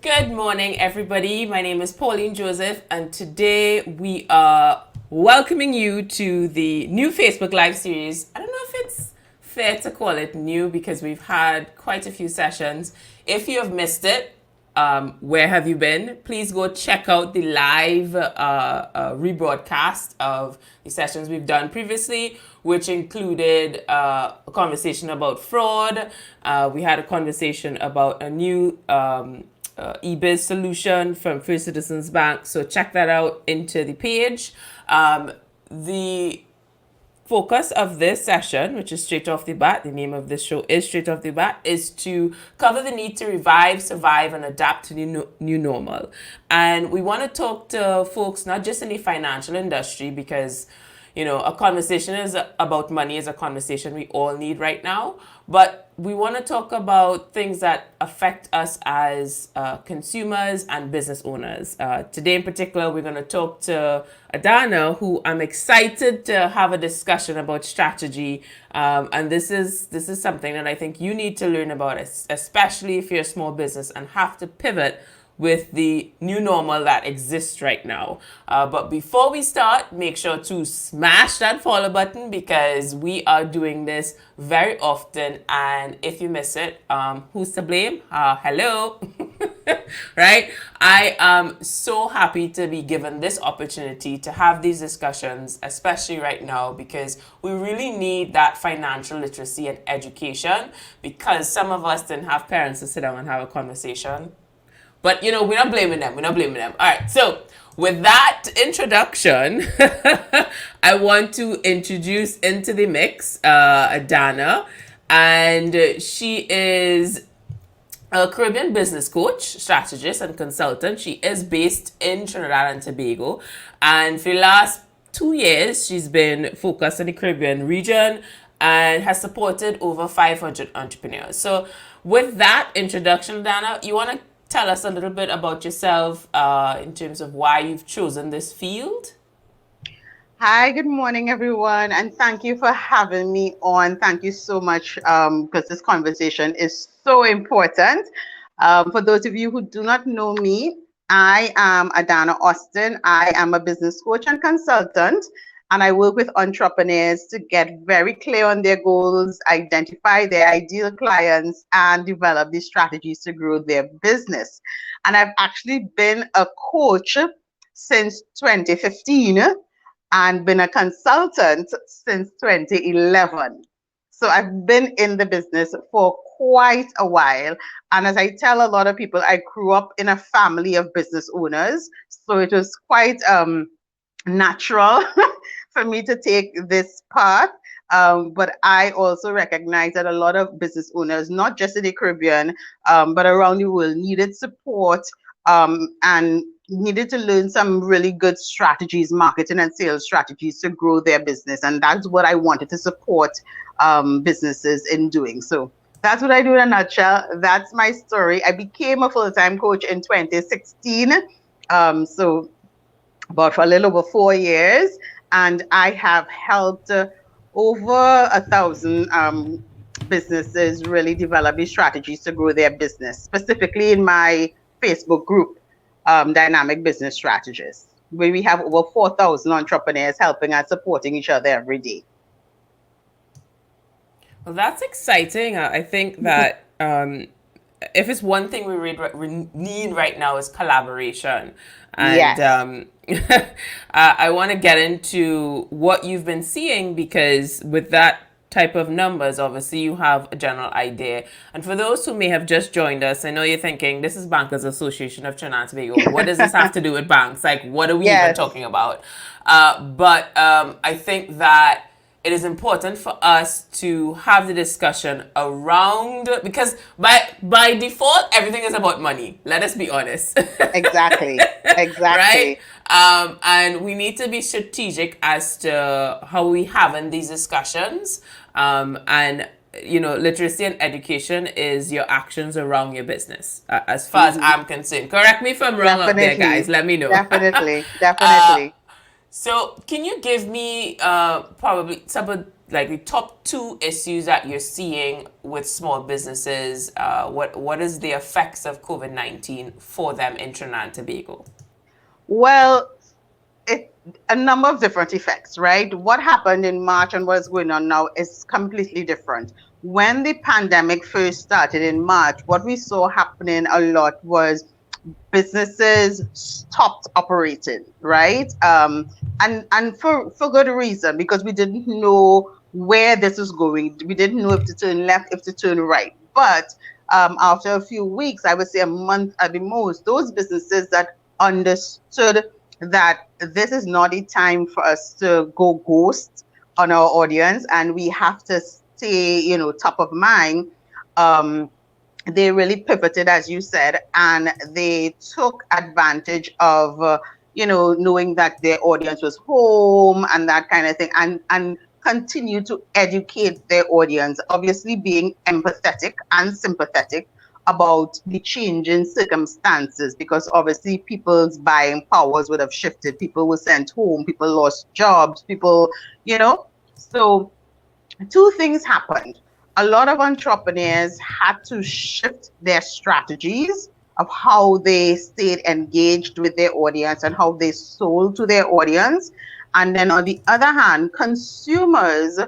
Good morning, everybody. My name is Pauline Joseph, and today we are welcoming you to the new Facebook Live series. I don't know if it's fair to call it new because we've had quite a few sessions. If you have missed it, where have you been? Please go check out the live rebroadcast of the sessions we've done previously, which included a conversation about fraud. We had a conversation about a new eBiz solution from First Citizens Bank. So check that out into the page. The focus of this session, which is Straight Off the Bat, the name of this show is Straight Off the Bat, is to cover the need to revive, survive, and adapt to the new normal. And we want to talk to folks not just in the financial industry because a conversation is about money is a conversation we all need right now. But we want to talk about things that affect us as consumers and business owners. Today in particular, we're going to talk to Adanna, who I'm excited to have a discussion about strategy. And this is something that I think you need to learn about, especially if you're a small business and have to pivot with the new normal that exists right now. But before we start, make sure to smash that follow button because we are doing this very often. And if you miss it, who's to blame? Hello. Right? I am so happy to be given this opportunity to have these discussions, especially right now, because we really need that financial literacy and education because some of us didn't have parents to sit down and have a conversation. But, we're not blaming them. We're not blaming them. All right. So with that introduction, I want to introduce into the mix Adanna. And she is a Caribbean business coach, strategist, and consultant. She is based in Trinidad and Tobago. And for the last 2 years, she's been focused on the Caribbean region and has supported over 500 entrepreneurs. So with that introduction, Adanna, you want to tell us a little bit about yourself in terms of why you've chosen this field? Hi, good morning, everyone, and thank you for having me on. Thank you so much because this conversation is so important. For those of you who do not know me, I am Adanna Austin. I am a business coach and consultant, and I work with entrepreneurs to get very clear on their goals, identify their ideal clients, and develop these strategies to grow their business. And I've actually been a coach since 2015 and been a consultant since 2011. So I've been in the business for quite a while. And as I tell a lot of people, I grew up in a family of business owners. So it was quite natural for me to take this path. But I also recognize that a lot of business owners, not just in the Caribbean, but around the world, needed support and needed to learn some really good strategies, marketing and sales strategies to grow their business. And that's what I wanted to support businesses in doing. So that's what I do in a nutshell. That's my story. I became a full-time coach in 2016. So about for a little over 4 years. And I have helped over 1,000 businesses really develop these strategies to grow their business, specifically in my Facebook group, Dynamic Business Strategists, where we have over 4,000 entrepreneurs helping and supporting each other every day. Well, that's exciting. I think that if it's one thing we need right now is collaboration. And Yes. I want to get into what you've been seeing because with that type of numbers, obviously you have a general idea. And for those who may have just joined us, I know you're thinking, this is Bankers Association of Trinidad and Tobago. What does this have to do with banks? Like, what are we even Yes. talking about? But I think that it is important for us to have the discussion around because by default everything is about money. Let us be honest. Exactly. Right? Exactly. And we need to be strategic as to how we have in these discussions. And literacy and education is your actions around your business, as far as I'm concerned. Correct me if I'm wrong out there, guys. Definitely. Let me know. Definitely. Definitely. So, can you give me probably like the top two issues that you're seeing with small businesses. What is the effects of COVID-19 for them in Trinidad and Tobago? Well, it a number of different effects, right? What happened in March and what's going on now is completely different. When the pandemic first started in March, what we saw happening a lot was businesses stopped operating, right? And for good reason, because we didn't know where this was going. We didn't know if to turn left, if to turn right. But after a few weeks, I would say a month at the most, those businesses that understood that this is not a time for us to go ghost on our audience, and we have to stay, top of mind. They really pivoted, as you said, and they took advantage of, knowing that their audience was home and that kind of thing, and continue to educate their audience, obviously being empathetic and sympathetic about the change in circumstances, because obviously people's buying powers would have shifted. People were sent home, people lost jobs, people, so two things happened. A lot of entrepreneurs had to shift their strategies of how they stayed engaged with their audience and how they sold to their audience. And then on the other hand, consumers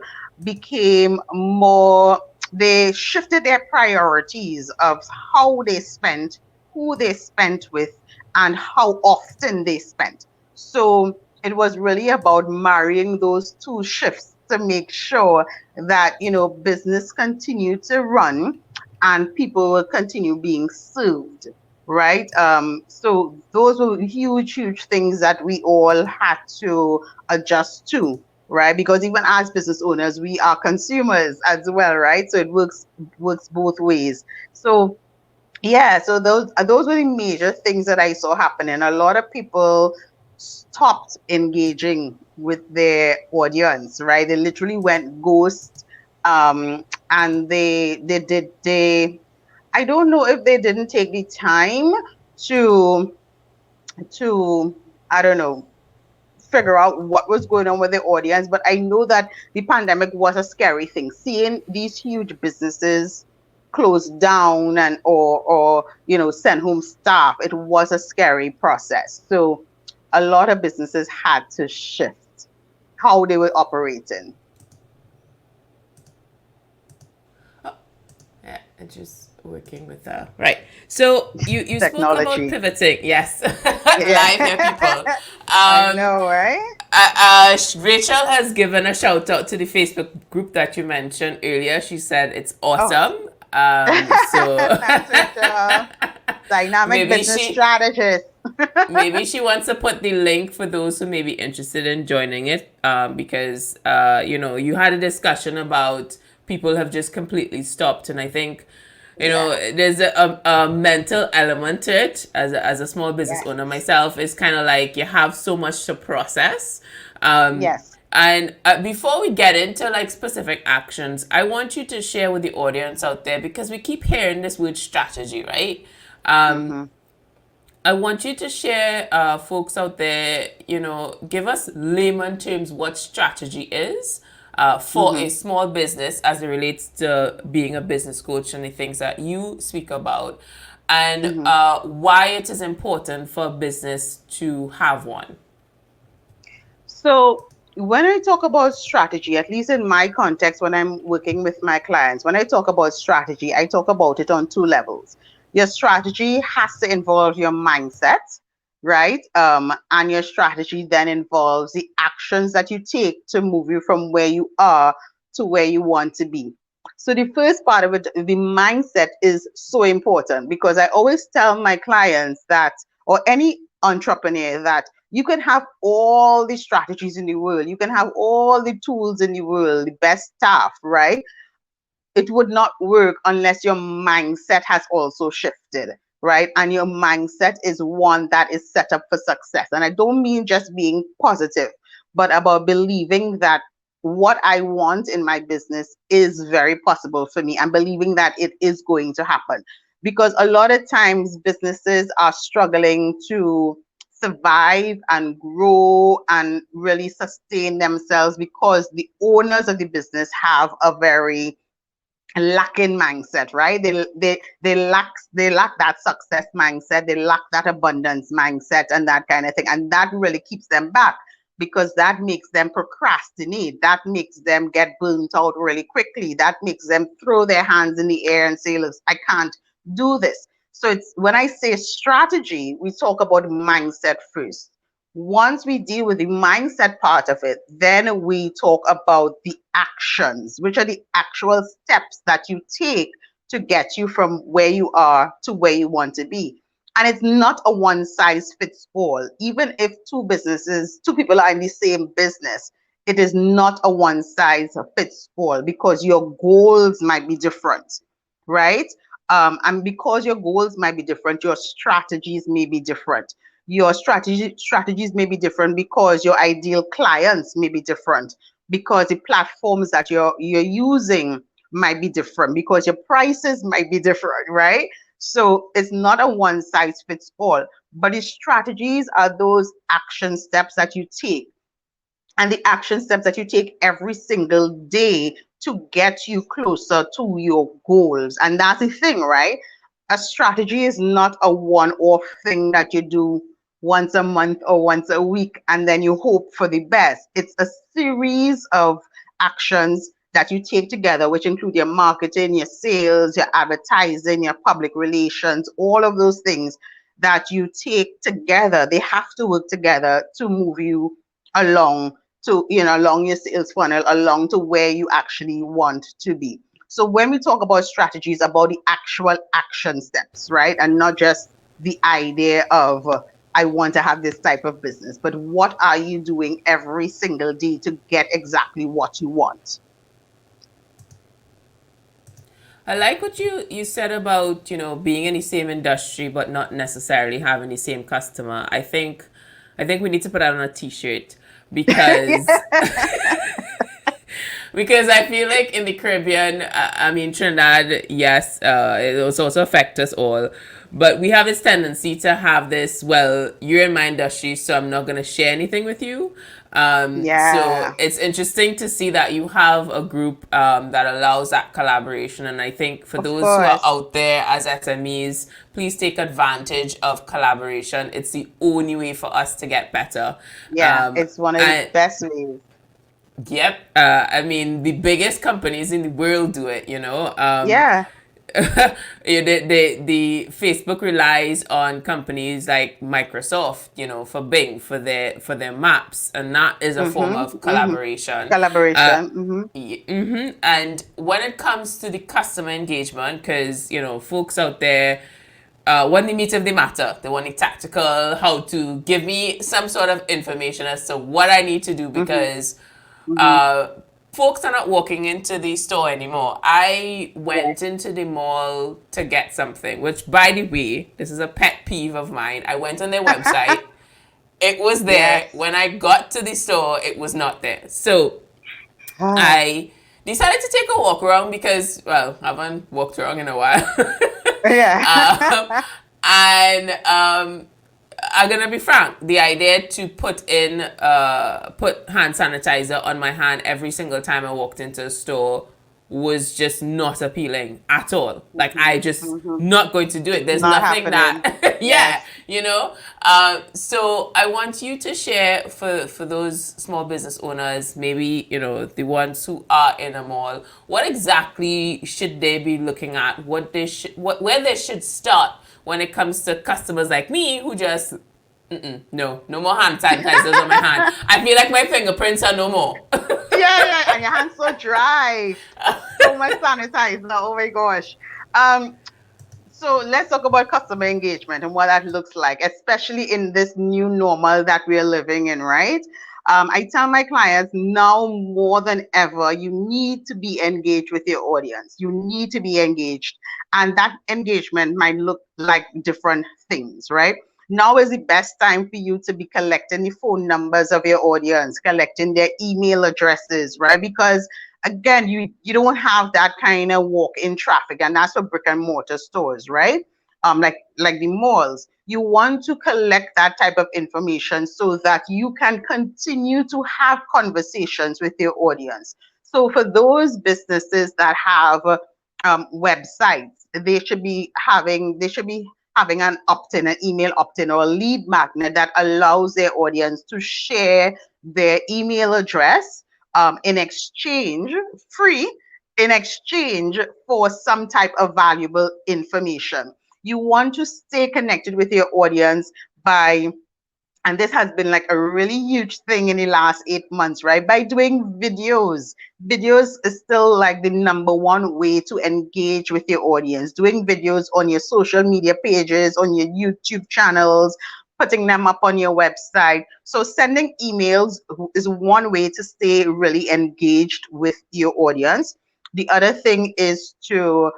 became more, they shifted their priorities of how they spent, who they spent with, and how often they spent. So it was really about marrying those two shifts to make sure that business continue to run and people will continue being served, right? So those were huge things that we all had to adjust to, right? Because even as business owners, we are consumers as well, right? So it works both ways. So yeah, so those were the major things that I saw happening. A lot of people stopped engaging with their audience, right? They literally went ghost, and they I don't know if they didn't take the time to I don't know, figure out what was going on with the audience, but I know that the pandemic was a scary thing. Seeing these huge businesses close down and or send home staff, it was a scary process. So a lot of businesses had to shift how they were operating. Yeah, and just working with right. So you spoke about Technology. pivoting. Yes, Yeah. live here, people. I know, right? Rachel has given a shout out to the Facebook group that you mentioned earlier. She said it's Oh, awesome. So thanks, Rachel. Dynamic maybe business she strategist. maybe she wants to put the link for those who may be interested in joining it, because you had a discussion about people have just completely stopped, and I think Yeah. there's a mental element to it. As a small business Yes. owner myself, it's kind of like you have so much to process. um, Yes. and before we get into like specific actions, I want you to share with the audience out there, because we keep hearing this word strategy, right? Mm-hmm. I want you to share, folks out there, give us layman terms what strategy is, for Mm-hmm. a small business as it relates to being a business coach and the things that you speak about, and Mm-hmm. why it is important for a business to have one. So when I talk about strategy, at least in my context, when I'm working with my clients, when I talk about strategy, I talk about it on two levels. Your strategy has to involve your mindset, right? And your strategy then involves the actions that you take to move you from where you are to where you want to be. So the first part of it, the mindset, is so important, because I always tell my clients that, or any entrepreneur, that you can have all the strategies in the world, you can have all the tools in the world, the best staff, right? It would not work unless your mindset has also shifted, right? And your mindset is one that is set up for success. And I don't mean just being positive, but about believing that what I want in my business is very possible for me, and believing that it is going to happen. Because a lot of times businesses are struggling to survive and grow and really sustain themselves because the owners of the business have a very lacking mindset, right? They lack that success mindset, they lack that abundance mindset and that kind of thing. And that really keeps them back because that makes them procrastinate. That makes them get burnt out really quickly. That makes them throw their hands in the air and say, look, I can't do this. So it's when I say strategy, we talk about mindset first. Once we deal with the mindset part of it, then we talk about the actions, which are the actual steps that you take to get you from where you are to where you want to be. And it's not a one size fits all. Even if two people are in the same business, it is not a one size fits all because your goals might be different, right? And because your goals might be different, your strategies may be different. Your strategies may be different because your ideal clients may be different, because the platforms that you're using might be different, because your prices might be different, right? So it's not a one size fits all, but the strategies are those action steps that you take, and the action steps that you take every single day to get you closer to your goals. And that's the thing, right? A strategy is not a one-off thing that you do once a month or once a week and then you hope for the best. It's a series of actions that you take together, which include your marketing, your sales, your advertising, your public relations, all of those things that you take together. They have to work together to move you along along your sales funnel, along to where you actually want to be. So when we talk about strategies, about the actual action steps, right? And not just the idea of I want to have this type of business, but what are you doing every single day to get exactly what you want? I like what you said about, being in the same industry but not necessarily having the same customer. I think we need to put that on a t-shirt because because I feel like in the Caribbean, I mean Trinidad, yes, it also affect us all, but we have this tendency to have this. Well, you're in my industry, so I'm not gonna share anything with you. So Yeah, it's interesting to see that you have a group that allows that collaboration, and I think for of those who are course. out there as SMEs, please take advantage of collaboration. It's the only way for us to get better. Yeah, Um, it's one of the and best ways. Yep. I mean, the biggest companies in the world do it, Yeah. the Facebook relies on companies like Microsoft, for Bing, for their maps, and that is a form Mm-hmm. of Mm-hmm. collaboration. Uh, Collaboration. Mm-hmm. and when it comes to the customer engagement, because, folks out there, when they meet if they matter, they want the tactical, how to give me some sort of information as to what I need to do Mm-hmm. because Mm-hmm. uh, folks are not walking into the store anymore. I Yes. went into the mall to get something, which, by the way, this is a pet peeve of mine. I went on their website. It was there. Yes. When I got to the store, it was not there. So Ah, I decided to take a walk around because, well, I haven't walked around in a while. yeah. um, and I'm gonna be frank. The idea to put hand sanitizer on my hand every single time I walked into a store was just not appealing at all. Like I Mm-hmm. just Mm-hmm. not going to do it. There's Not nothing happening. that yeah, Yes. So I want you to share for those small business owners, maybe the ones who are in a mall, what exactly should they be looking at? Where they should start when it comes to customers like me who just no more hand sanitizers on my hand. I feel like my fingerprints are no more. Yeah, yeah, and your hands so dry. So much sanitizer. Oh my gosh. Um, so let's talk about customer engagement and what that looks like, especially in this new normal that we're living in, right? I tell my clients now more than ever, you need to be engaged with your audience. You need to be engaged. And that engagement might look like different things, right? Now is the best time for you to be collecting the phone numbers of your audience, collecting their email addresses, right? Because again, you don't have that kind of walk-in traffic, and that's for brick and mortar stores, right? like the malls. You want to collect that type of information so that you can continue to have conversations with your audience. So for those businesses that have websites, they should be having an opt-in, an email opt-in, or a lead magnet that allows their audience to share their email address in exchange, free, in exchange for some type of valuable information. You want to stay connected with your audience by, and this has been like a really huge thing in the last 8 months, right? By doing videos. Videos is still like the number one way to engage with your audience. Doing videos on your social media pages, on your YouTube channels, putting them up on your website. So sending emails is one way to stay really engaged with your audience. The other thing is to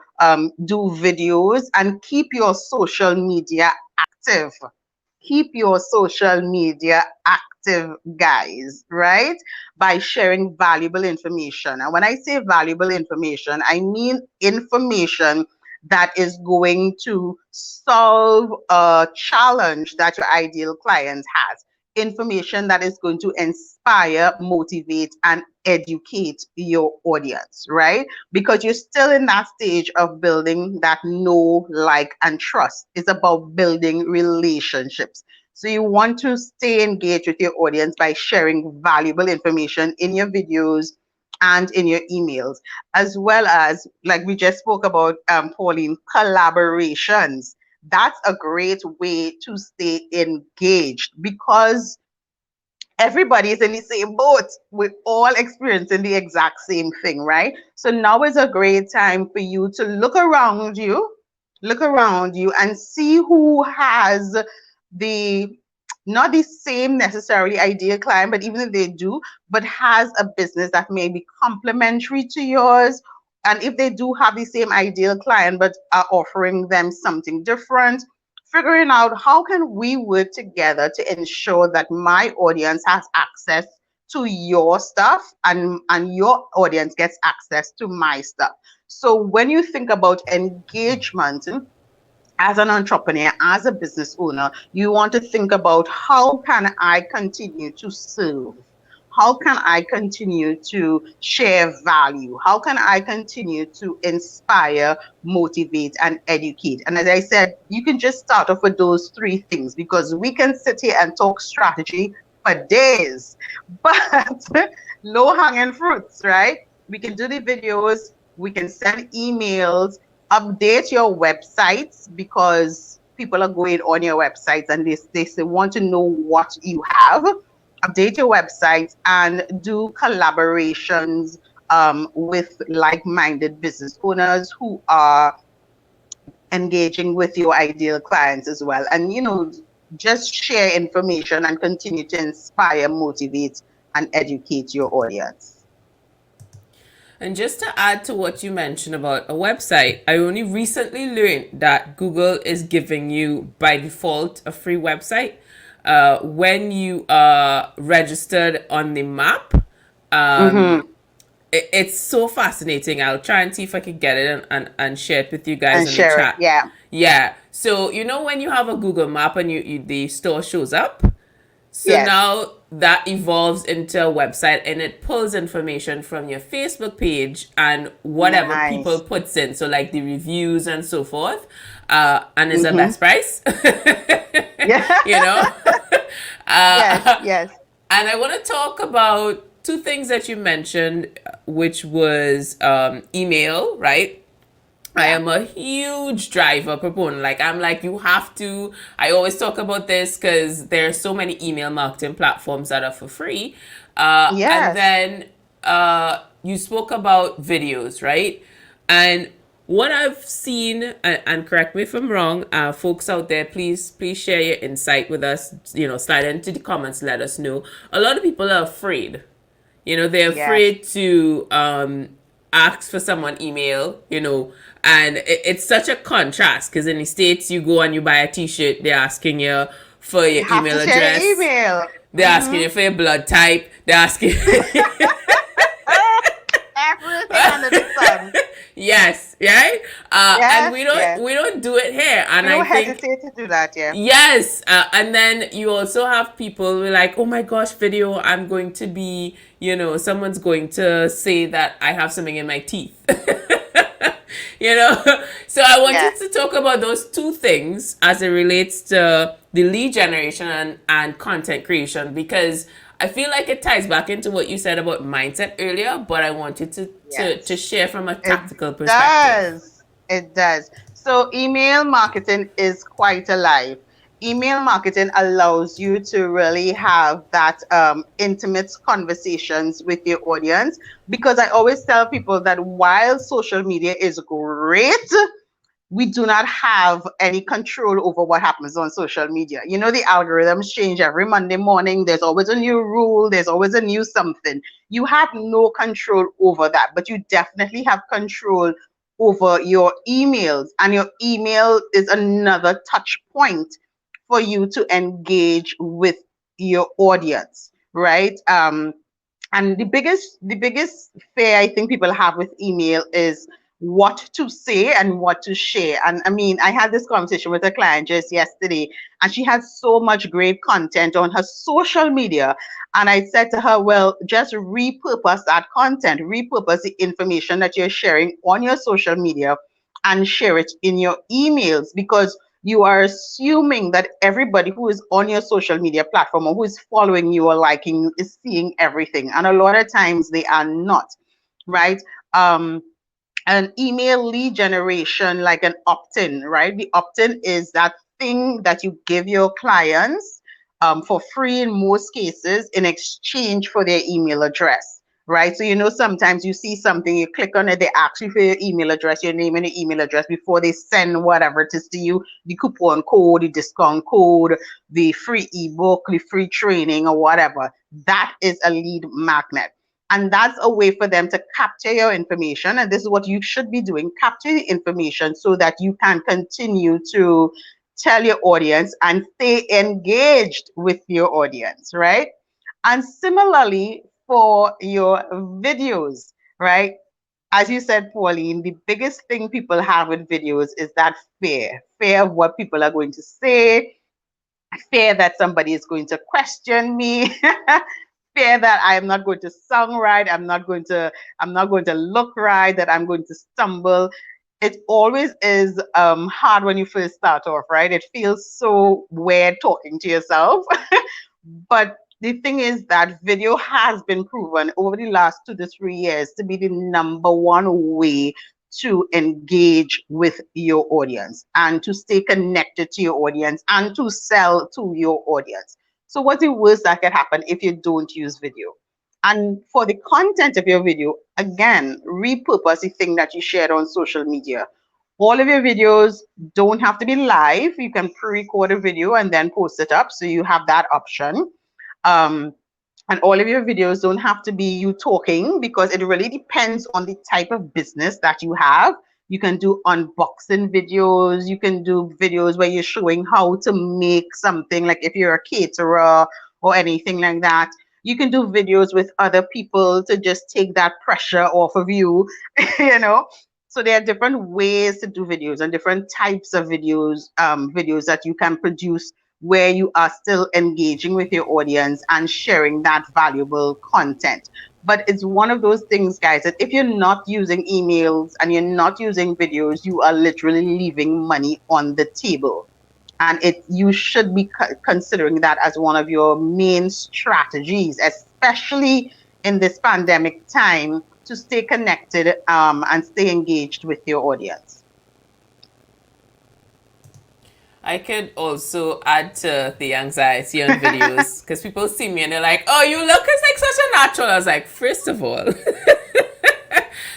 do videos and keep your social media active. Keep your social media active, guys, right? By sharing valuable information. And when I say valuable information, I mean information that is going to solve a challenge that your ideal client has. Information that is going to inspire, motivate, and educate your audience, right? Because you're still in that stage of building that know, like, and trust. It's about building relationships. So you want to stay engaged with your audience by sharing valuable information in your videos and in your emails, as well as, like we just spoke about, Pauline, collaborations. That's a great way to stay engaged because everybody is in the same boat. We're all experiencing the exact same thing, right? So now is a great time for you to look around you and see who has the not the same necessarily ideal client, but even if they do, but has a business that may be complementary to yours. And if they do have the same ideal client, but are offering them something different, figuring out how can we work together to ensure that my audience has access to your stuff and your audience gets access to my stuff. So when you think about engagement as an entrepreneur, as a business owner, you want to think about how can I continue to serve? How can I continue to share value? How can I continue to inspire, motivate, and educate? And as I said, you can just start off with those three things because we can sit here and talk strategy for days, but low hanging fruits, right? We can do the videos, we can send emails, update your websites because people are going on your websites and they want to know what you have. Update your websites and do collaborations with like-minded business owners who are engaging with your ideal clients as well. And, just share information and continue to inspire, motivate, and educate your audience. And just to add to what you mentioned about a website, I only recently learned that Google is giving you by default a free website when you are registered on the map. It's so fascinating. I'll try and see if I can get it and share it with you guys And in the share it, chat. yeah. Yeah. So when you have a Google map and the store shows up, so Yes. now that evolves into a website and it pulls information from your Facebook page and whatever Nice. people puts in. So like the reviews and so forth. And it's a best price. Yeah. Yes. And I want to talk about two things that you mentioned, which was email, right? I am a huge driver proponent. I'm like, you have to. I always talk about this because there are so many email marketing platforms that are for free. Yes. And then you spoke about videos, right? And what I've seen, and correct me if I'm wrong, folks out there, please share your insight with us. Slide into the comments, let us know. A lot of people are afraid. They're afraid to ask for someone email, and it's such a contrast because in the States, you go and you buy a t-shirt, they're asking you for your You have email to share address. your email. They're asking you for your blood type. They're asking Everything under the sun. Yes, right. And Yes, yes. we don't do it here. And We I don't think hesitate to do that, yeah. yes, and then you also have people who are like, oh my gosh, video, I'm going to be, someone's going to say that I have something in my teeth. you know? So I Yeah. wanted to talk about those two things as it relates to the lead generation and content creation because I feel like it ties back into what you said about mindset earlier, but I wanted to Yes. share from a It tactical perspective. does. It does. So email marketing is quite alive. Email marketing allows you to really have that intimate conversations with your audience because I always tell people that while social media is great, we do not have any control over what happens on social media. You know, the algorithms change every Monday morning. There's always a new rule, there's always a new something. You have no control over that, but you definitely have control over your emails. And your email is another touch point for you to engage with your audience, right? And the biggest fear I think people have with email is what to say and what to share. And I mean, I had this conversation with a client just yesterday, and she had so much great content on her social media. And I said to her, well, just repurpose that content, repurpose the information that you're sharing on your social media and share it in your emails because you are assuming that everybody who is on your social media platform or who is following you or liking you is seeing everything. And a lot of times they are not, right? Um, an email lead generation, like an opt-in, right? The opt-in is that thing that you give your clients for free in most cases in exchange for their email address, right? So, you know, sometimes you see something, you click on it, they ask you for your email address, your name and your email address before they send whatever it is to you, the coupon code, the discount code, the free ebook, the free training or whatever. That is a lead magnet. And that's a way for them to capture your information. And this is what you should be doing, capture the information so that you can continue to tell your audience and stay engaged with your audience, right? And similarly for your videos, right? As you said, Pauline, the biggest thing people have with videos is that fear of what people are going to say, fear that somebody is going to question me, fear that I am not going to sound right, I'm not going to look right, that I'm going to stumble. It always is hard when you first start off, right? It feels so weird talking to yourself. But the thing is that video has been proven over the last 2 to 3 years to be the number one way to engage with your audience and to stay connected to your audience and to sell to your audience. So what's the worst that can happen if you don't use video? And for the content of your video, again, repurpose the thing that you shared on social media. All of your videos don't have to be live. You can pre-record a video and then post it up. So you have that option. Um, and all of your videos don't have to be you talking because it really depends on the type of business that you have. You can do unboxing videos. You can do videos where you're showing how to make something, like if you're a caterer or anything like that. You can do videos with other people to just take that pressure off of you, you know. So there are different ways to do videos and different types of videos that you can produce where you are still engaging with your audience and sharing that valuable content. But it's one of those things, guys, that if you're not using emails and you're not using videos, you are literally leaving money on the table. And you should be considering that as one of your main strategies, especially in this pandemic time, to stay connected and stay engaged with your audience. I could also add to the anxiety on videos because people see me and they're like, "Oh, you look as like such a natural." I was like, first of all,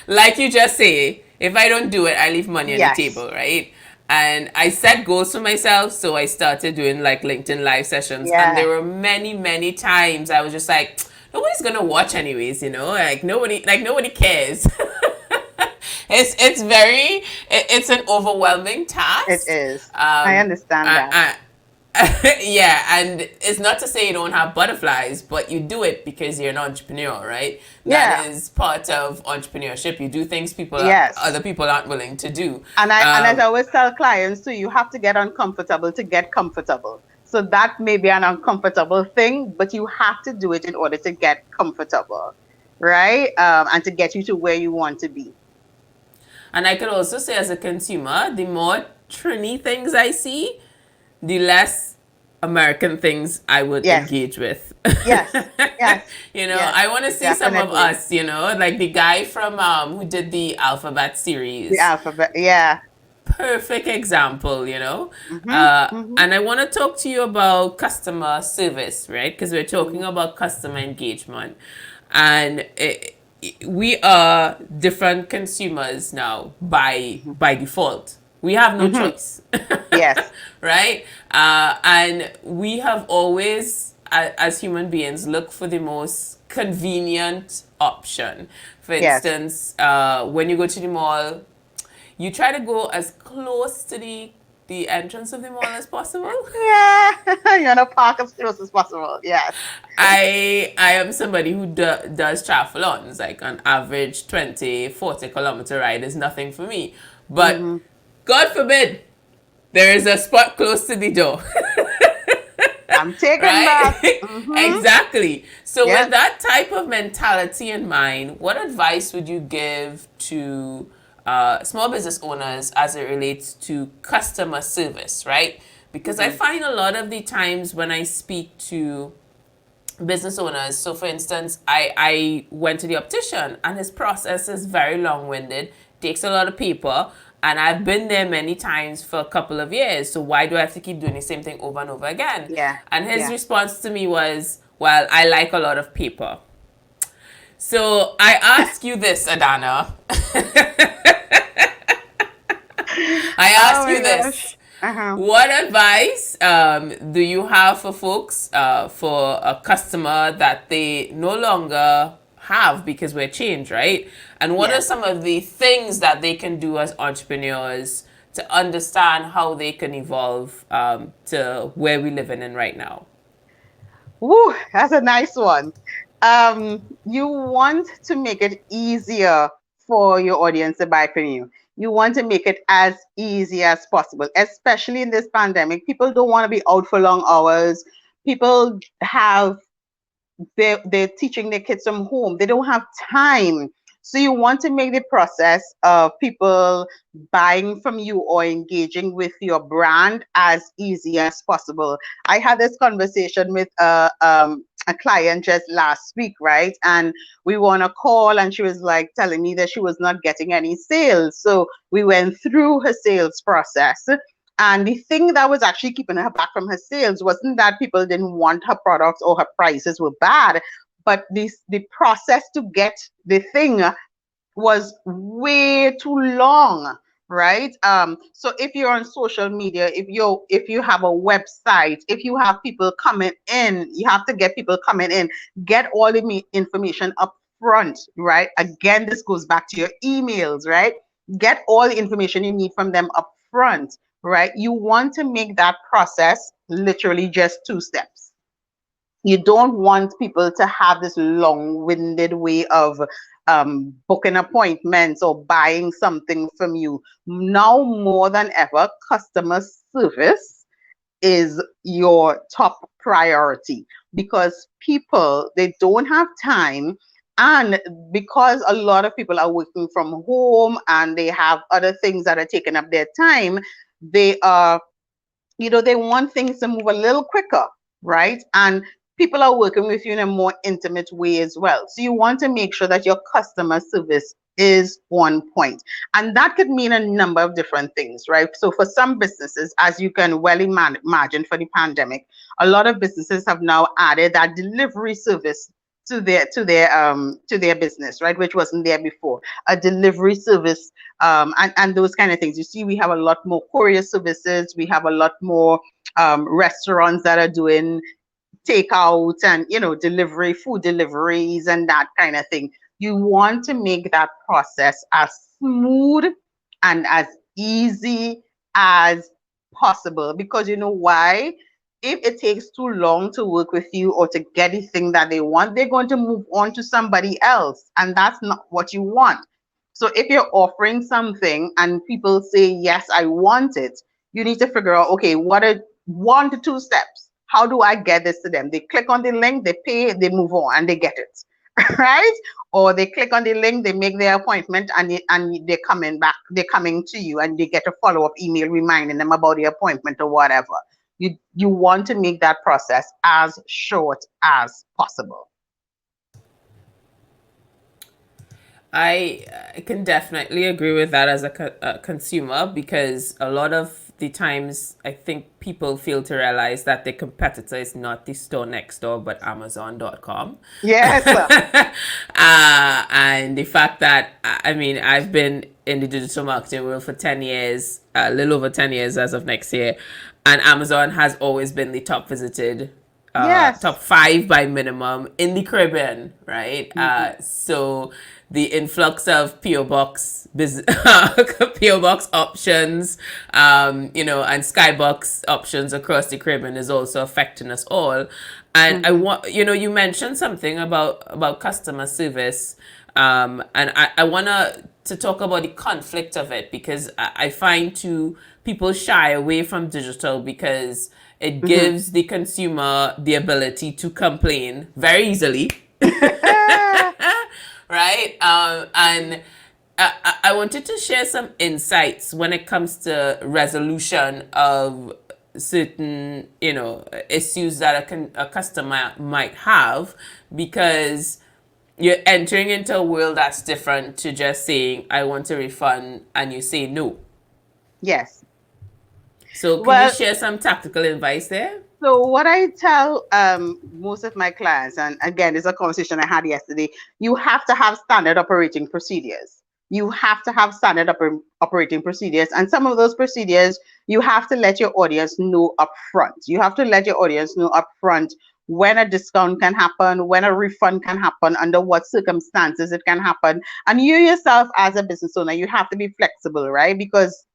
like you just say, if I don't do it, I leave money on the Yes. table, right? And I set goals for myself, so I started doing like LinkedIn live sessions, and Yeah. there were many, many times I was just like, nobody's gonna watch anyways, like nobody cares. It's very it's an overwhelming It task. is. I Um, understand I, that. I, Yeah, and it's not to say you don't have butterflies, but you do it because you're an entrepreneur, right? That Yeah. is part of entrepreneurship. You do things Yes. other people aren't willing to do. And as I always tell clients too, you have to get uncomfortable to get comfortable. So that may be an uncomfortable thing, but you have to do it in order to get comfortable, right? And to get you to where you want to be. And I could also say, as a consumer, the more Trini things I see, the less American things I would Yes. engage with. Yes. Yes. Yes. I want to see some of Definitely. us, like the guy from who did the Alphabet The series. alphabet. Yeah. Perfect example. Mhm. Mhm. And I want to talk to you about customer service, right? Because we're talking Mhm. about customer engagement. And we are different consumers now Mhm. by default. We have no Mhm. choice, Yes. right? And we have always, as human beings, look for the most convenient option. For Yes. instance, when you go to the mall, you try to go as close to the entrance of the mall as possible. Yeah. You want to park as close as possible. Yes. I am somebody who does triathlons, like on average 20-40 kilometer ride is nothing for me. But Mhm. God forbid there is a spot close to the door. I'm taken back. Right? Mhm. Exactly. So with Yes. that type of mentality in mind, what advice would you give to small business owners as it relates to customer service, right? Because I Mhm. find a lot of the times when I speak to business owners, so for instance, I went to the optician and his process is very long-winded, takes a lot of paper, and I've been there many times for a couple of years, so why do I have to keep doing the same thing over and over again? Yeah. And his Yeah. response to me was, well, I like a lot of paper. So I ask you this, Adanna. I Oh ask you my gosh. this. Uh-huh. What advice do you have for folks, for a customer that they no longer have because we're changed, right? And what are Yes. some of the things that they can do as entrepreneurs to understand how they can evolve to where we're living in right now? Woo, that's a nice one. You want to make it easier for your audience to buy from you. You want to make it as easy as possible, especially in this pandemic. People don't want to be out for long hours. People have they're teaching their kids from home. They don't have time. So you want to make the process of people buying from you or engaging with your brand as easy as possible. I had this conversation with a client just last week, right? And we were on a call and she was like telling me that she was not getting any sales. So we went through her sales process, and the thing that was actually keeping her back from her sales wasn't that people didn't want her products or her prices were bad, but the process to get the thing was way too long, right? So if you're on social media, if you have a website, if you have people coming in, you have to get people coming in, get all the information up front, right? Again, this goes back to your emails, right? Get all the information you need from them up front, right? You want to make that process literally just 2 steps. You don't want people to have this long-winded way of booking appointments or buying something from you. Now more than ever, customer service is your top priority, because people, they don't have time, and because a lot of people are working from home and they have other things that are taking up their time, they are, they want things to move a little quicker, right? And people are working with you in a more intimate way as well. So you want to make sure that your customer service is on point. And that could mean a number of different things, right? So for some businesses, as you can well imagine, for the pandemic, a lot of businesses have now added that delivery service to their business, right? Which wasn't there before. A delivery service, and those kind of things. You see, we have a lot more courier services. We have a lot more restaurants that are doing takeout and delivery, food deliveries, and that kind of thing. You want to make that process as smooth and as easy as possible, because you know why? if it takes too long to work with you or to get the thing that they want, they're going to move on to somebody else. And that's not what you want. So if you're offering something and people say, yes, I want it, you need to figure out, okay, what are 1 to 2 steps? How do I get this to them? They click on the link, they pay, they move on, and they get it. Right? Or they click on the link, they make their appointment, and they're coming back, they're coming to you, and they get a follow-up email reminding them about the appointment or whatever. You want to make that process as short as possible. I can definitely agree with that as a consumer, because a lot of the times I think people fail to realize that the competitor is not the store next door but Amazon.com. Yes. And the fact that, I mean, I've been in the digital marketing world for 10 years, a little over 10 years as of next year, and Amazon has always been the top visited, Yes. top 5 by minimum in the Caribbean, right? Mhm. So the influx of PO box PO box options, and skybox options across the Caribbean is also affecting us all. And I Mhm. want, you mentioned something about customer service, and I wanna to talk about the conflict of it, because I find too people shy away from digital because it Mhm. gives the consumer the ability to complain very easily, right? And I wanted to share some insights when it comes to resolution of certain, issues that a customer might have, because you're entering into a world that's different to just saying, I want a refund, and you say no. Yes. So can you Well, share some tactical advice there? so what I tell most of my clients, and again, it's a conversation I had yesterday, you have to have standard operating procedures. You have to have standard operating procedures. And some of those procedures, you have to let your audience know upfront. You have to let your audience know upfront when a discount can happen, when a refund can happen, under what circumstances it can happen. And you yourself, as a business owner, you have to be flexible, right? Because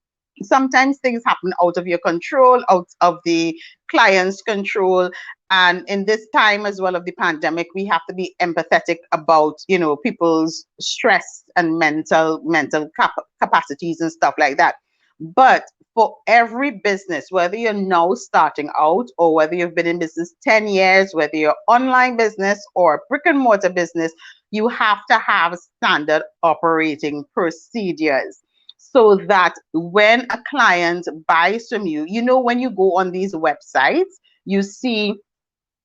sometimes things happen out of your control, out of the client's control. And in this time as well of the pandemic, we have to be empathetic about, people's stress and mental capacities and stuff like that. But for every business, whether you're now starting out or whether you've been in business 10 years, whether you're online business or brick and mortar business, you have to have standard operating procedures, so that when a client buys from you, when you go on these websites, you see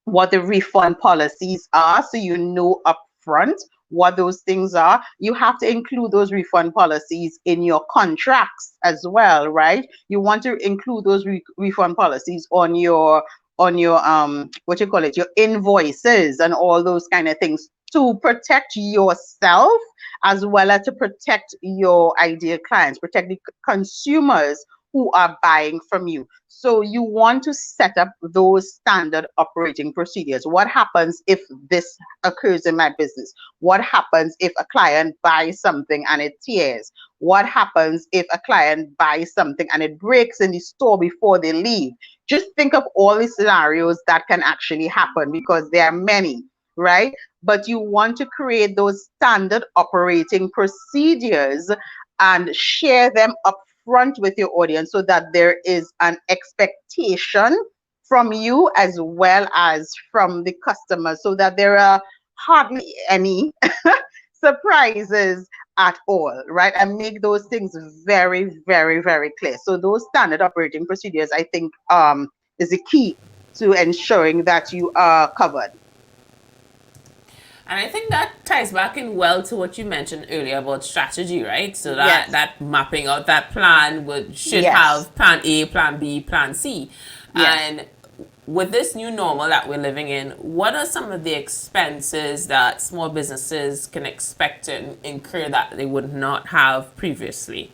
what the refund policies are, so you know upfront what those things are. You have to include those refund policies in your contracts as well, right? You want to include those refund policies on your what you call it, your invoices and all those kind of things, to protect yourself as well as to protect your ideal clients, protect the consumers who are buying from you. So you want to set up those standard operating procedures. What happens if this occurs in my business? What happens if a client buys something and it tears? What happens if a client buys something and it breaks in the store before they leave? Just think of all the scenarios that can actually happen, because there are many, right? But you want to create those standard operating procedures and share them upfront with your audience, so that there is an expectation from you as well as from the customer, so that there are hardly any surprises at all, right? And make those things very, very, very clear. So those standard operating procedures, I think, is the key to ensuring that you are covered. And I think that ties back in well to what you mentioned earlier about strategy, right? So that Yes, that mapping out that plan should yes, have plan A, plan B, plan C. yes. And with this new normal that we're living in, what are some of the expenses that small businesses can expect to incur that they would not have previously?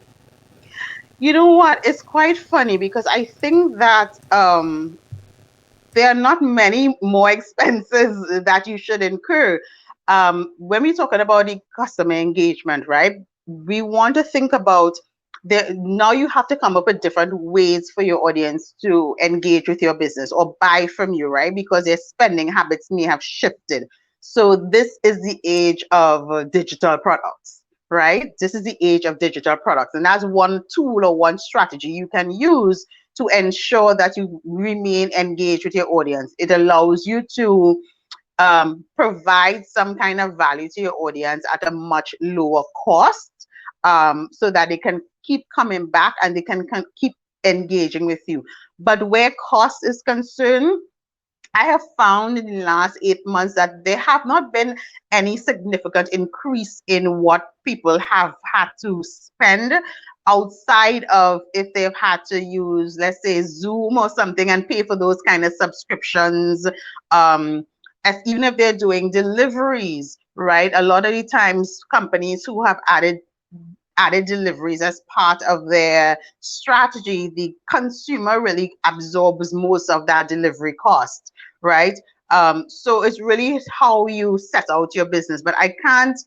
You know what? It's quite funny because I think that there are not many more expenses that you should incur. When we're talking about the customer engagement, right? We want to think about now you have to come up with different ways for your audience to engage with your business or buy from you, right? Because their spending habits may have shifted. So this is the age of digital products, right? This is the age of digital products. And that's one tool or one strategy you can use to ensure that you remain engaged with your audience. It allows you to provide some kind of value to your audience at a much lower cost, so that they can keep coming back and they can keep engaging with you. But where cost is concerned, I have found in the last 8 months that there have not been any significant increase in what people have had to spend outside of if they've had to use, let's say, Zoom or something and pay for those kind of subscriptions. As even if they're doing deliveries, right? A lot of the times companies who have added deliveries as part of their strategy, the consumer really absorbs most of that delivery cost, right? So it's really how you set out your business. But I can't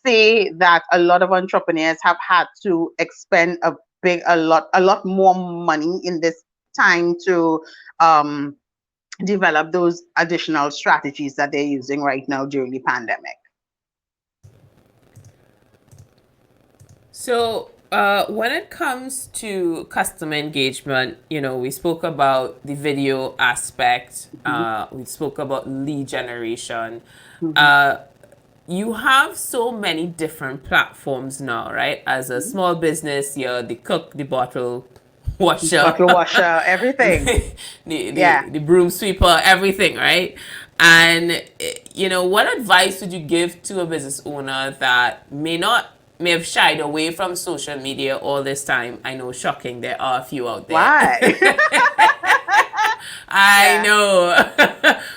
say that a lot of entrepreneurs have had to expend a lot more money in this time to um, develop those additional strategies that they're using right now during the pandemic. So, when it comes to customer engagement, we spoke about the video aspect, Mhm, we spoke about lead generation. mhm, Uh, you have so many different platforms now, right? As a mhm. small business, you're the cook, the bottle washer, Bottle washer, everything. Yeah. the broom sweeper, everything, right? And what advice would you give to a business owner that may have shied away from social media all this time? I know, shocking, there are a few out there. Why? I Yeah. know.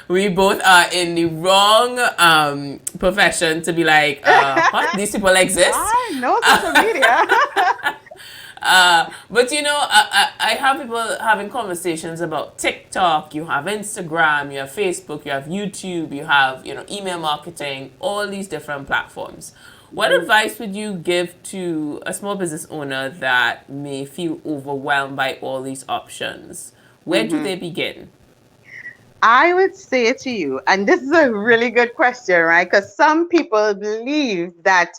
We both are in the wrong profession to be like, what? These people exist? Why? No social media. But I have people having conversations about TikTok, you have Instagram, you have Facebook, you have YouTube, you have, email marketing, all these different platforms. What Mhm, advice would you give to a small business owner that may feel overwhelmed by all these options? Where do mhm. they begin? I would say to you, and this is a really good question, right? Because some people believe that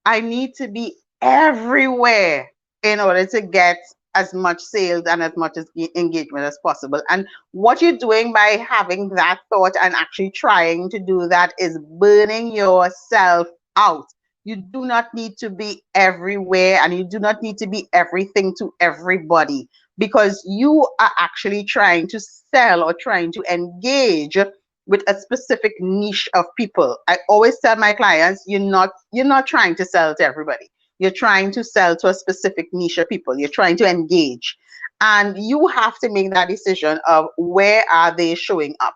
I need to be everywhere in order to get as much sales and as much as engagement as possible. And what you're doing by having that thought and actually trying to do that is burning yourself out. You do not need to be everywhere and you do not need to be everything to everybody, because you are actually trying to sell or trying to engage with a specific niche of people. I always tell my clients, you're not trying to sell to everybody. You're trying to sell to a specific niche of people. You're trying to engage. And you have to make that decision of where are they showing up.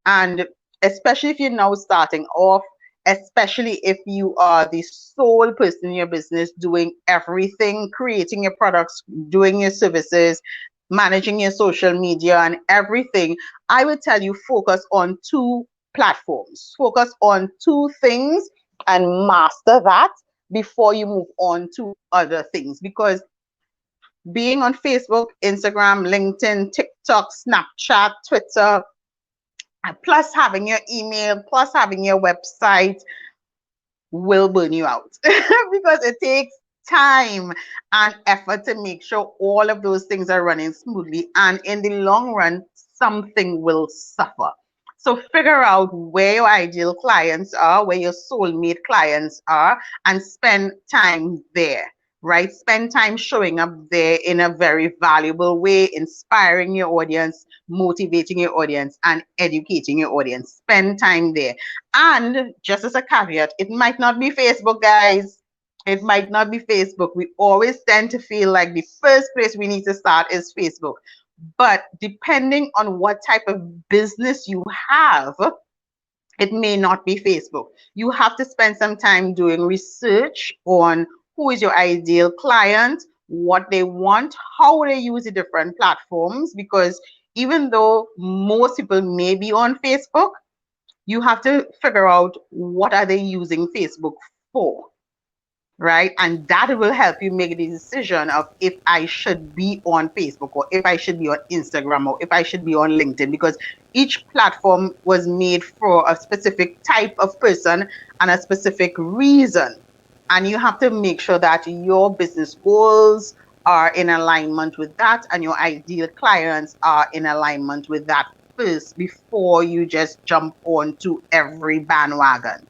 And especially if you're now starting off, especially if you are the sole person in your business doing everything, creating your products, doing your services, managing your social media and everything, I would tell you focus on two platforms, focus on two things and master that before you move on to other things. Because being on Facebook, Instagram, LinkedIn, TikTok, Snapchat, Twitter, plus having your email, plus having your website, will burn you out because it takes time and effort to make sure all of those things are running smoothly. And in the long run, something will suffer. So figure out where your ideal clients are, where your soulmate clients are, and spend time there, right? Spend time showing up there in a very valuable way, inspiring your audience, motivating your audience, and educating your audience. Spend time there. And just as a caveat, it might not be Facebook, guys. It might not be Facebook. We always tend to feel like the first place we need to start is Facebook. But depending on what type of business you have, it may not be Facebook. You have to spend some time doing research on who is your ideal client, what they want, how they use the different platforms, because even though most people may be on Facebook, you have to figure out what are they using Facebook for. right? And that will help you make the decision of if I should be on Facebook or if I should be on Instagram or if I should be on LinkedIn, because each platform was made for a specific type of person and a specific reason. And you have to make sure that your business goals are in alignment with that and your ideal clients are in alignment with that first before you just jump onto every bandwagon,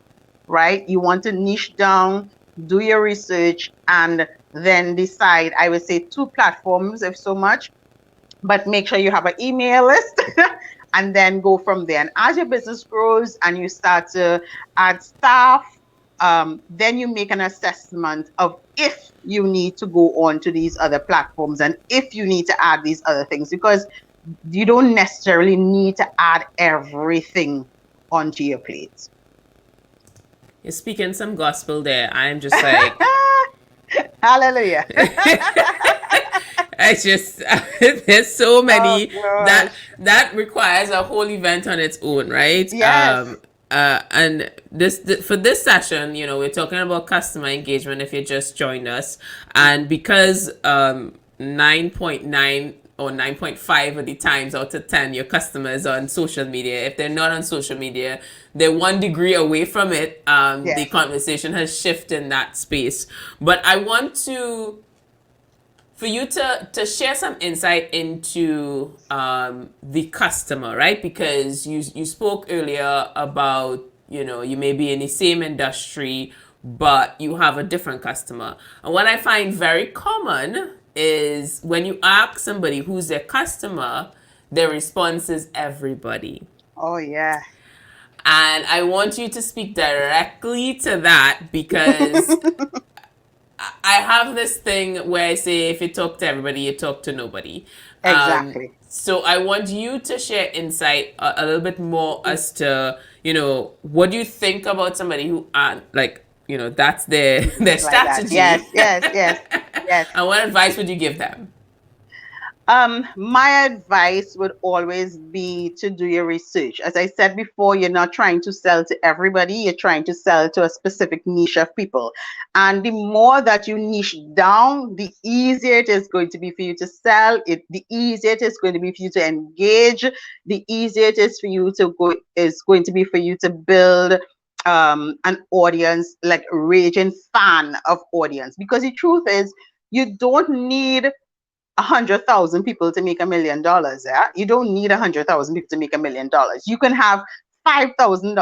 right? You want to niche down, do your research, and then decide. I would say 2 platforms, if so much, but make sure you have an email list and then go from there. And as your business grows and you start to add staff, then you make an assessment of if you need to go on to these other platforms and if you need to add these other things, because you don't necessarily need to add everything onto your plate. You're speaking some gospel there. I'm just like, Hallelujah. it's just there's so Oh many that gosh. that requires a whole event on its own, right? Yes. And for this session, we're talking about customer engagement. If you just joined us, and because 9.9 or 9.5 of the times out of 10 your customers are on social media, if they're not on social media, they're 1 degree away from it. The Yes. conversation has shifted in that space, but I want to for you to share some insight into the customer, right? Because you spoke earlier about, you may be in the same industry, but you have a different customer. And what I find very common is when you ask somebody who's their customer, their response is everybody. Oh yeah. And I want you to speak directly to that, because I have this thing where I say if you talk to everybody, you talk to nobody. Exactly. So I want you to share insight a little bit more as to, what do you think about somebody who aren't like, that's their their Like that. Yes, strategy. yes, yes, yes. And what advice would you give them? My advice would always be to do your research. As I said before, you're not trying to sell to everybody, you're trying to sell to a specific niche of people. And the more that you niche down, the easier it is going to be for you to sell it, the easier it is going to be for you to engage, the easier it is for you to go is going to be for you to build an audience, like raging fan of audience. Because the truth is, you don't need 100,000 people to make $1 million. Yeah, you don't need 100,000 people to make $1 million. You can have 5,000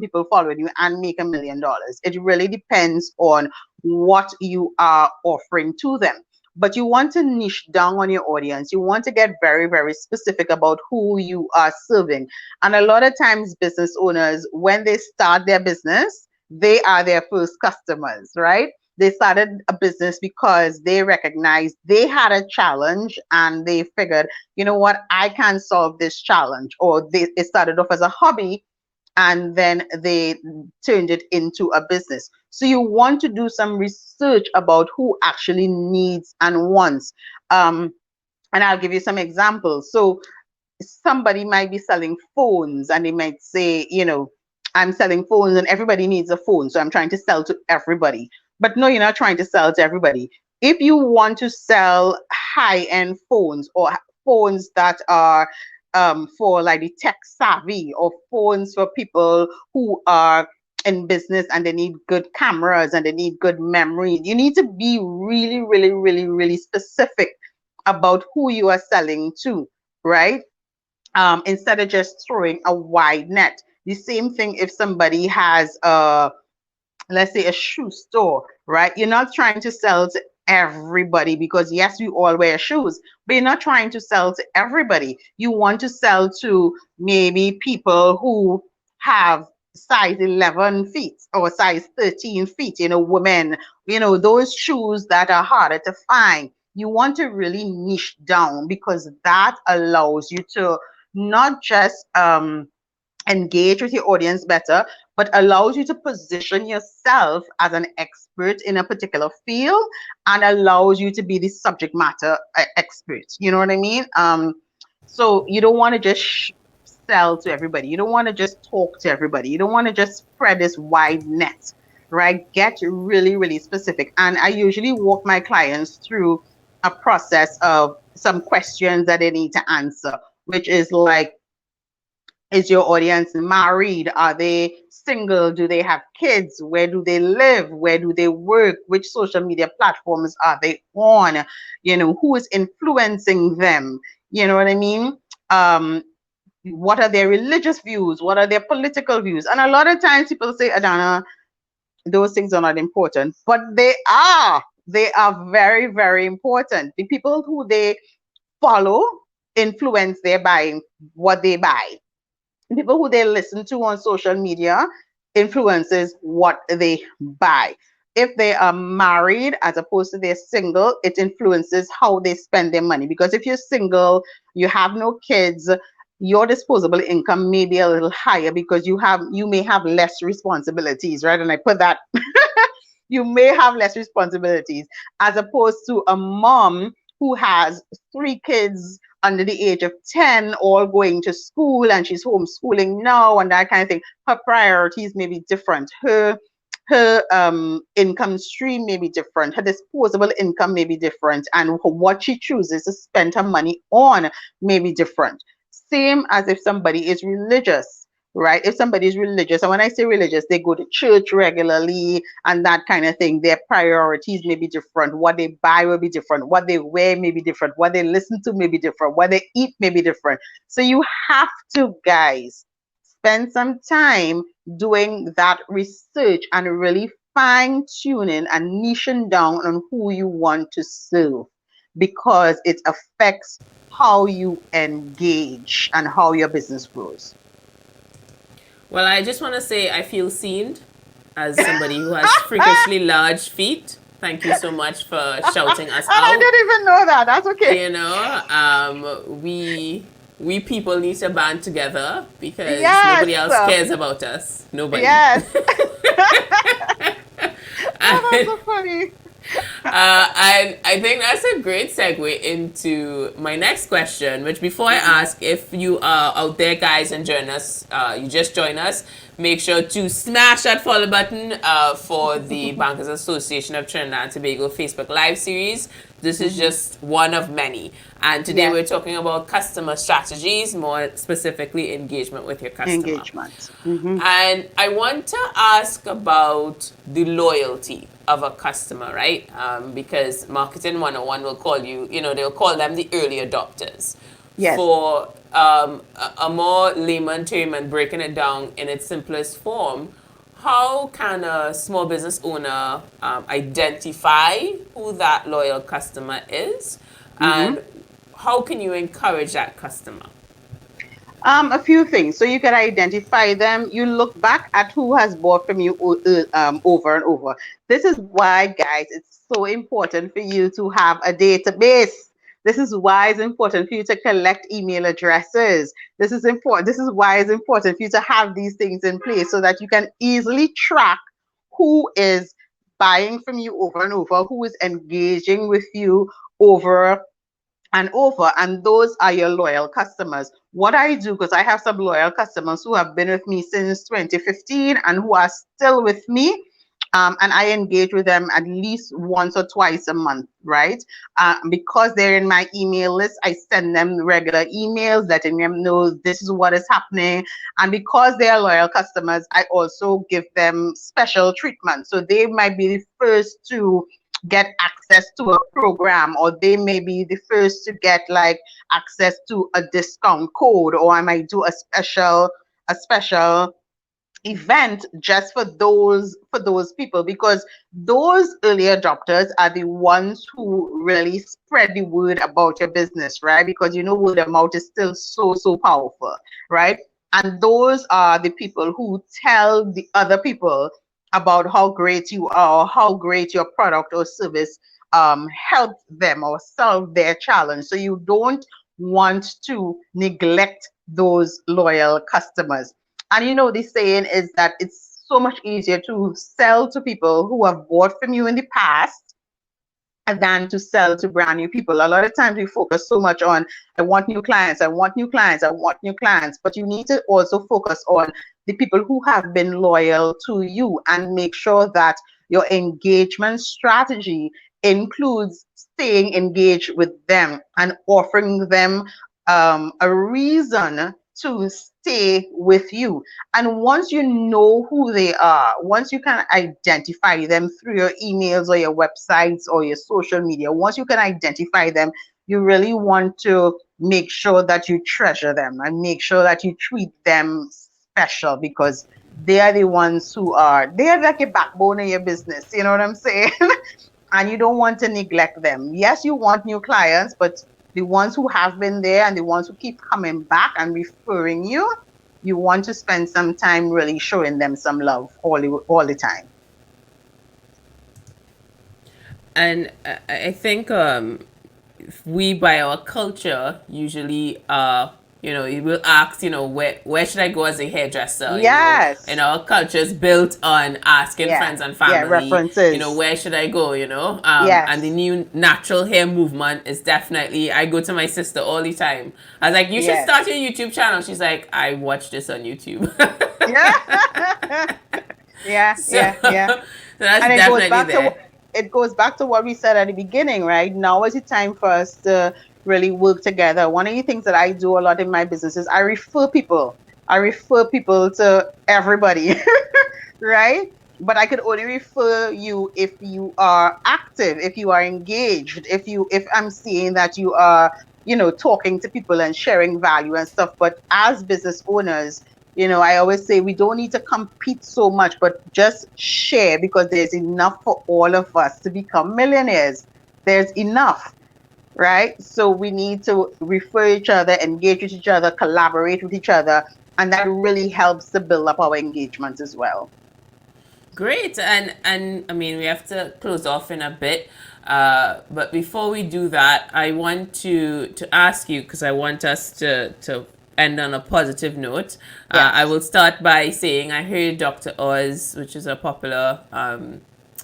people following you and make $1 million. It really depends on what you are offering to them. But you want to niche down on your audience. You want to get very, very specific about who you are serving. And a lot of times, business owners, when they start their business, they are their first customers, right? They started a business because they recognized they had a challenge and they figured, you know what, I can solve this challenge. Or it started off as a hobby and then they turned it into a business. So you want to do some research about who actually needs and wants. And I'll give you some examples. So somebody might be selling phones and they might say, I'm selling phones and everybody needs a phone. So I'm trying to sell to everybody. But no, you're not trying to sell to everybody. If you want to sell high end phones or phones that are for like the tech savvy, or phones for people who are in business and they need good cameras and they need good memory, you need to be really, really, really, really specific about who you are selling to, right? Instead of just throwing a wide net. The same thing if somebody has let's say a shoe store, right? You're not trying to sell to everybody, because yes, we all wear shoes, but you're not trying to sell to everybody. You want to sell to maybe people who have size 11 feet or size 13 feet, women, those shoes that are harder to find. You want to really niche down, because that allows you to not just engage with your audience better, but allows you to position yourself as an expert in a particular field and allows you to be the subject matter expert. You know what I mean? So you don't want to just sell to everybody. You don't want to just talk to everybody. You don't want to just spread this wide net. right? Get really, really specific. And I usually walk my clients through a process of some questions that they need to answer, which is like, is your audience married? Are they single? Do they have kids? Where do they live? Where do they work? Which social media platforms are they on? You know, who is influencing them? You know what I mean? What are their religious views? What are their political views? And a lot of times people say, Adanna, those things are not important, but they are. They are very, very important. The people who they follow influence their buying, what they buy. People who they listen to on social media influences what they buy. If they are married as opposed to they're single, it influences how they spend their money. Because if you're single, you have no kids, your disposable income may be a little higher because you may have less responsibilities, right? And I put that you may have less responsibilities as opposed to a mom who has 3 kids under the age of 10 all going to school and she's homeschooling now and that kind of thing. Her priorities may be different. Her income stream may be different. Her disposable income may be different. And what she chooses to spend her money on may be different. Same as if somebody is religious, right? If somebody is religious, and when I say religious, they go to church regularly and that kind of thing. Their priorities may be different. What they buy will be different. What they wear may be different. What they listen to may be different. What they eat may be different. So you have to, guys, spend some time doing that research and really fine tuning and niching down on who you want to serve because it affects how you engage and how your business grows. Well, I just want to say I feel seen as somebody who has freakishly large feet. Thank you so much for shouting us And I out. didn't even know that. That's okay. You know, we people need to band together because Yes. nobody else cares about us. Nobody. Yes. Oh, that's And so funny. and I think that's a great segue into my next question, which before I ask, if you are out there, guys, and join us, you just join us, make sure to smash that follow button for the Bankers Association of Trinidad and Tobago Facebook Live series. This is just one of many. And today Yes. we're talking about customer strategies, more specifically engagement with your customer. Engagement. And I want to ask about the loyalty of a customer, right? Because Marketing 101 will call you, they'll call them the early adopters. Yes. For a more layman term and breaking it down in its simplest form, how can a small business owner identify who that loyal customer is? And how can you encourage that customer? A few things. So you can identify them. You look back at who has bought from you over and over. This is why, guys, it's so important for you to have a database. This is why it's important for you to collect email addresses. This is important. This is why it's important for you to have these things in place so that you can easily track who is buying from you over and over, who is engaging with you over and over, and those are your loyal customers. What I do, because I have some loyal customers who have been with me since 2015 and who are still with me, and I engage with them at least once or twice a month, right? Because they're in my email list, I send them regular emails letting them know this is what is happening. And because they are loyal customers, I also give them special treatment. So they might be the first to get access to a program, or they may be the first to get like access to a discount code, or I might do a special event just for those people, because those early adopters are the ones who really spread the word about your business, right? Because word of mouth is still so powerful, right? And those are the people who tell the other people about how great you are, how great your product or service helped them or solved their challenge. So you don't want to neglect those loyal customers. And the saying is that it's so much easier to sell to people who have bought from you in the past than to sell to brand new people. A lot of times we focus so much on, I want new clients, I want new clients, I want new clients, but you need to also focus on the people who have been loyal to you, and make sure that your engagement strategy includes staying engaged with them and offering them a reason to stay with you. And once you know who they are, once you can identify them through your emails or your websites or your social media, once you can identify them, you really want to make sure that you treasure them and make sure that you treat them special, because they are the ones who are, they are like a backbone of your business. You know what I'm saying? And you don't want to neglect them. Yes, you want new clients, but the ones who have been there and the ones who keep coming back and referring you, you want to spend some time really showing them some love all the time. And I think we, by our culture, usually you will ask, where should I go as a hairdresser? Yes. And our culture is built on asking friends and family, references. where should I go? Yes. And the new natural hair movement is definitely, I go to my sister all the time. I was like, you should start your YouTube channel. She's like, I watch this on YouTube. Yeah. So that's And definitely there. It goes back to what we said at the beginning, right? Now is the time for us to really work together. One of the things that I do a lot in my business is I refer people. I refer people to everybody, right? But I could only refer you if you are active, if you are engaged, if I'm seeing that you are, talking to people and sharing value and stuff. But as business owners, I always say we don't need to compete so much, but just share, because there's enough for all of us to become millionaires. There's enough, right? So we need to refer each other, engage with each other, collaborate with each other, and that really helps to build up our engagement as well. Great, and I mean we have to close off in a bit, but before we do that, I want to ask you, because I want us to end on a positive note. Yes. I will start by saying I heard Dr. Oz, which is a popular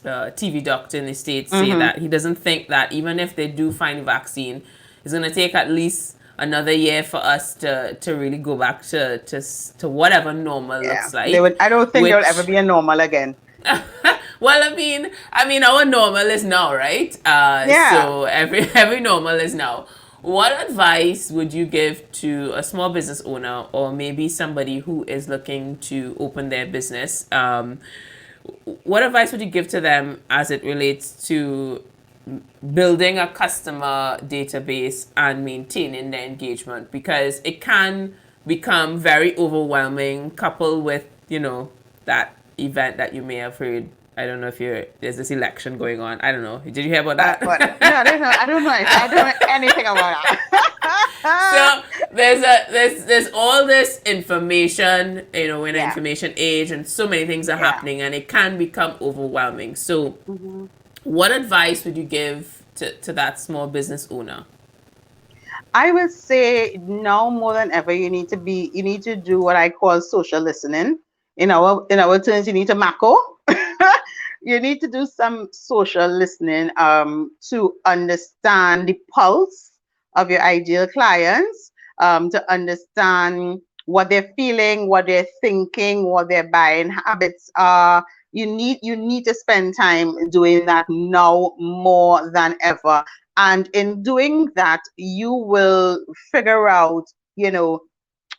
TV doctor in the States, say that he doesn't think that even if they do find a vaccine, it's going to take at least another year for us to really go back to whatever normal looks like. I don't think there'll ever be a normal again. Well, I mean, our normal is now, right? So every normal is now. What advice would you give to a small business owner, or maybe somebody who is looking to open their business? What advice would you give to them as it relates to building a customer database and maintaining their engagement? Because it can become very overwhelming, coupled with, that event that you may have heard. I don't know if there's this election going on. I don't know. Did you hear about that? No, I don't know. I don't know anything about So that. there's all this information, in an information age, and so many things are happening, and it can become overwhelming. So what advice would you give to that small business owner? I would say now more than ever, you need to do what I call social listening. In our terms, you need to mako. You need to do some social listening to understand the pulse of your ideal clients, to understand what they're feeling, what they're thinking, what their buying habits are. You need to spend time doing that now more than ever. And in doing that, you will figure out,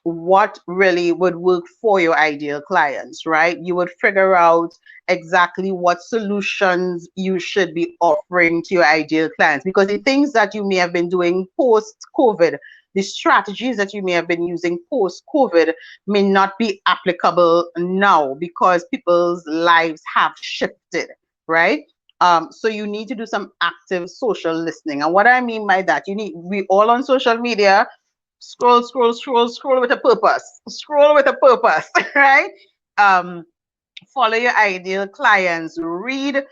what really would work for your ideal clients, right? You would figure out exactly what solutions you should be offering to your ideal clients, because the things that you may have been doing post-COVID, the strategies that you may have been using post-COVID may not be applicable now because people's lives have shifted, right? So you need to do some active social listening. And what I mean by that, we all on social media, scroll with a purpose. Scroll with a purpose, right? Follow your ideal clients. Read,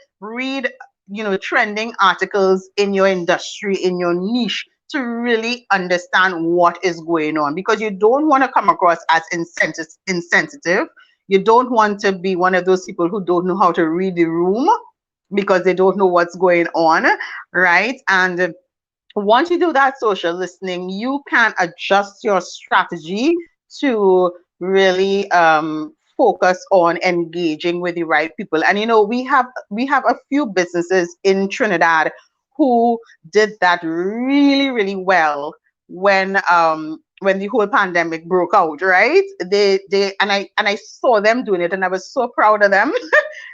trending articles in your industry, in your niche, to really understand what is going on, because you don't want to come across as insensitive. You don't want to be one of those people who don't know how to read the room because they don't know what's going on, right? And once you do that social listening, you can adjust your strategy to really focus on engaging with the right people. And we have a few businesses in Trinidad who did that really, really well when the whole pandemic broke out, right? They and I saw them doing it, and I was so proud of them.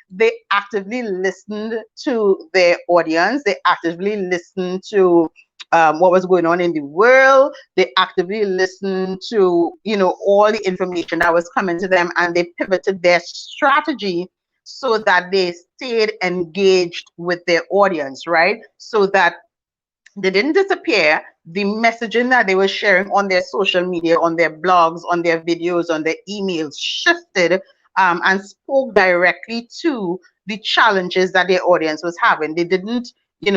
They actively listened to their audience. They actively listened to what was going on in the world. They actively listened to all the information that was coming to them, and they pivoted their strategy so that they stayed engaged with their audience, right? So that they didn't disappear. The messaging that they were sharing on their social media, on their blogs, on their videos, on their emails shifted, and spoke directly to the challenges that their audience was having. They didn't,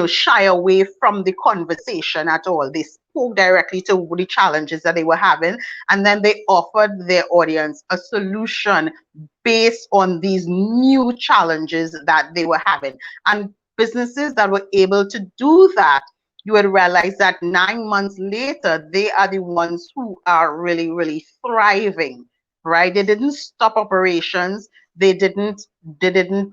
shy away from the conversation at all. They spoke directly to the challenges that they were having, and then they offered their audience a solution based on these new challenges that they were having. And businesses that were able to do that, you would realize that 9 months later, they are the ones who are really, really thriving, right? They didn't stop operations. They didn't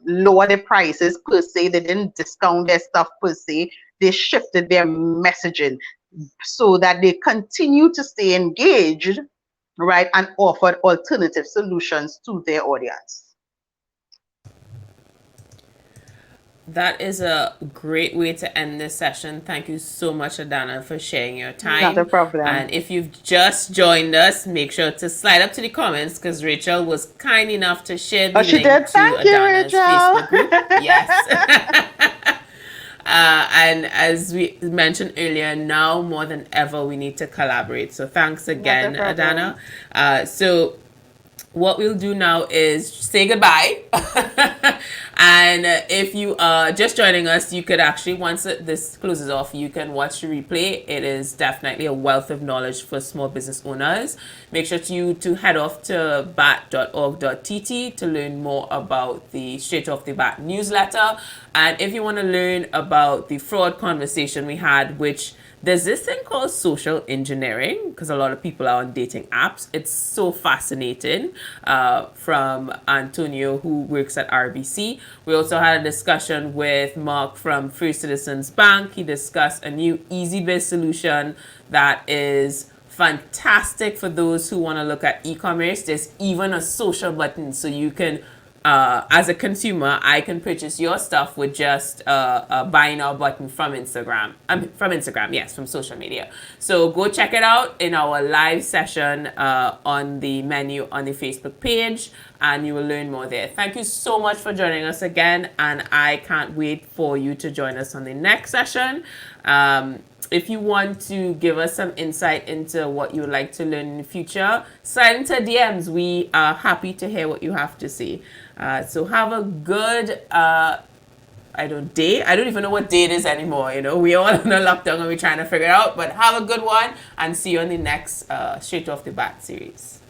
lower their prices per se. They didn't discount their stuff per se. They shifted their messaging so that they continue to stay engaged, right? And offered alternative solutions to their audience. That is a great way to end this session. Thank you so much, Adanna, for sharing your time. Not a problem. And if you've just joined us, make sure to slide up to the comments because Rachel was kind enough to share the link to Thank you, Adanna's Rachel. Facebook group. Yes. And as we mentioned earlier, now more than ever, we need to collaborate. So thanks again, Adanna. So what we'll do now is say goodbye. And if you are just joining us, you could actually, once this closes off, you can watch the replay. It is definitely a wealth of knowledge for small business owners. Make sure to head off to batt.org.tt to learn more about the Straight Off the Bat newsletter. And if you want to learn about the fraud conversation we had, which there's this thing called social engineering because a lot of people are on dating apps. It's so fascinating, from Antonio, who works at RBC. We also had a discussion with Mark from First Citizens Bank. He discussed a new EasyBiz solution that is fantastic for those who want to look at e-commerce. There's even a social button, so you can as a consumer, I can purchase your stuff with just a buy now button from Instagram. From social media. So go check it out in our live session on the menu on the Facebook page, and you will learn more there. Thank you so much for joining us again, and I can't wait for you to join us on the next session. If you want to give us some insight into what you would like to learn in the future, slide into DMs. We are happy to hear what you have to say. So have a good day. I don't even know what day it is anymore. We all on a lockdown and we're trying to figure it out. But have a good one and see you on the next Straight Off the Bat series.